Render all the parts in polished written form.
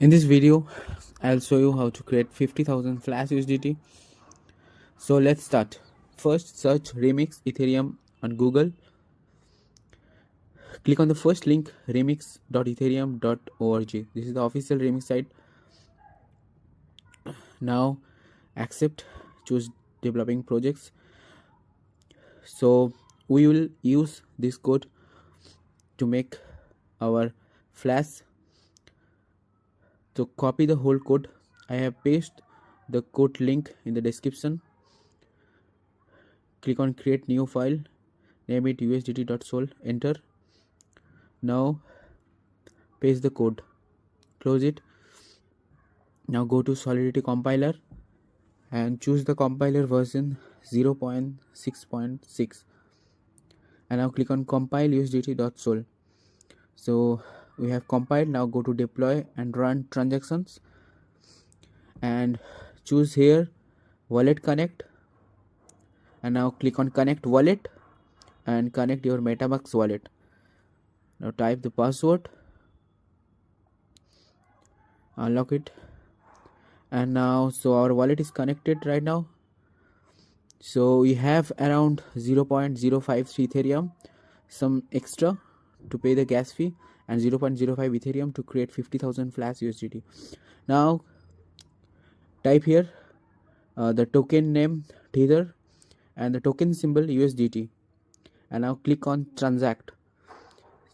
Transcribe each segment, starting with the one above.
In this video, I'll show you how to create 50,000 Flash USDT. So let's start. First, search Remix Ethereum on Google. Click on the first link, remix.ethereum.org. This is the official Remix site. Now, accept, choose developing projects. So we will use this code to make our Flash. So copy the whole code. I have pasted the code link in the description. Click on create new file, name it USDT.sol, enter. Now paste the code, close it. Now go to Solidity compiler and choose the compiler version 0.6.6 and now click on compile USDT.sol. So we have compiled. Now go to deploy and run transactions and choose here wallet connect, and now click on connect wallet and connect your MetaMask wallet. Now type the password, unlock it, and now so our wallet is connected right now. So we have around 0.053 Ethereum, some extra to pay the gas fee, and 0.05 Ethereum to create 50,000 Flash USDT. Now type here the token name Tether and the token symbol USDT, and now click on transact.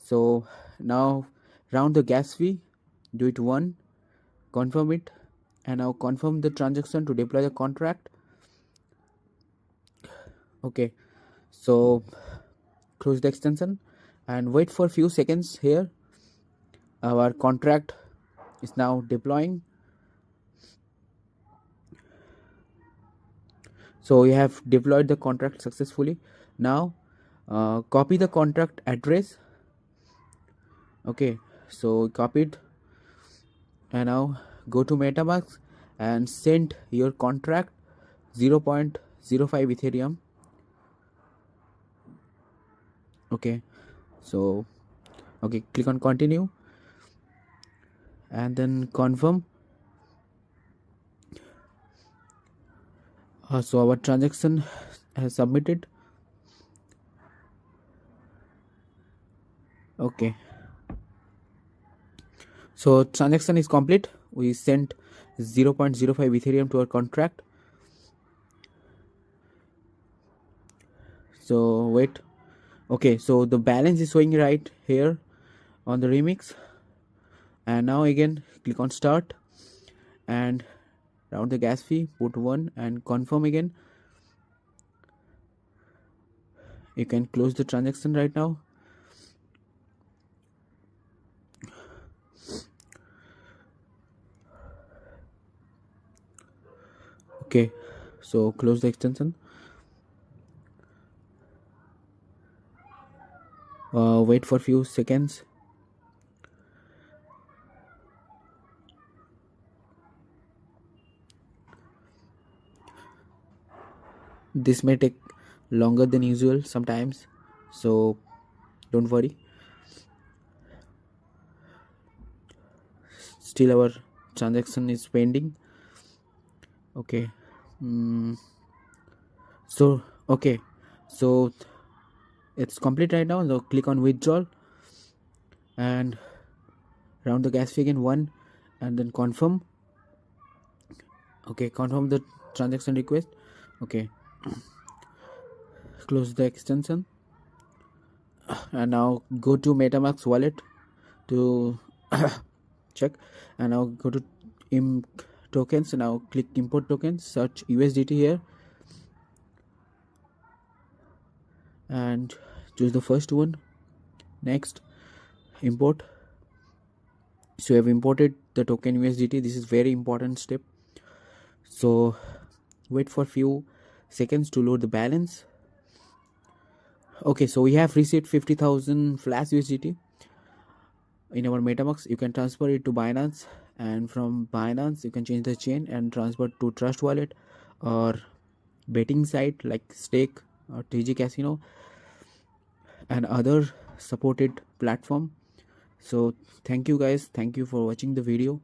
So now round the gas fee, do it 1, confirm it, and now confirm the transaction to deploy the contract. Okay, so close the extension and wait for a few seconds. Here our contract is now deploying. So we have deployed the contract successfully. Now copy the contract address. Okay, so copy it, and now go to MetaMask and send your contract 0.05 Ethereum. Okay, so click on continue and then confirm. So our transaction has submitted. Okay, so transaction is complete. We sent 0.05 Ethereum to our contract. So wait. Okay, so the balance is showing right here on the remix, and now again click on start and round the gas fee, put 1 and confirm again. You can close the transaction right now. Okay, so close the extension. Wait for a few seconds. This may take longer than usual sometimes, so don't worry. Still our transaction is pending. Okay, so it's complete right now. So click on withdrawal and round the gas fee again 1 and then confirm. Okay, confirm the transaction request. Okay, close the extension and now go to MetaMask wallet to check, and now go to tokens. Now click import tokens, search USDT here and choose the first one. Next, import. So we have imported the token USDT. This is very important step. So wait for a few seconds to load the balance. Okay, so we have received 50,000 Flash USDT in our MetaMask. You can transfer it to Binance, and from Binance you can change the chain and transfer to Trust Wallet or betting site like Stake or TG Casino and other supported platform. So thank you guys, thank you for watching the video.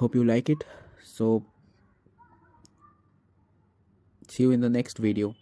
Hope you like it. So see you in the next video.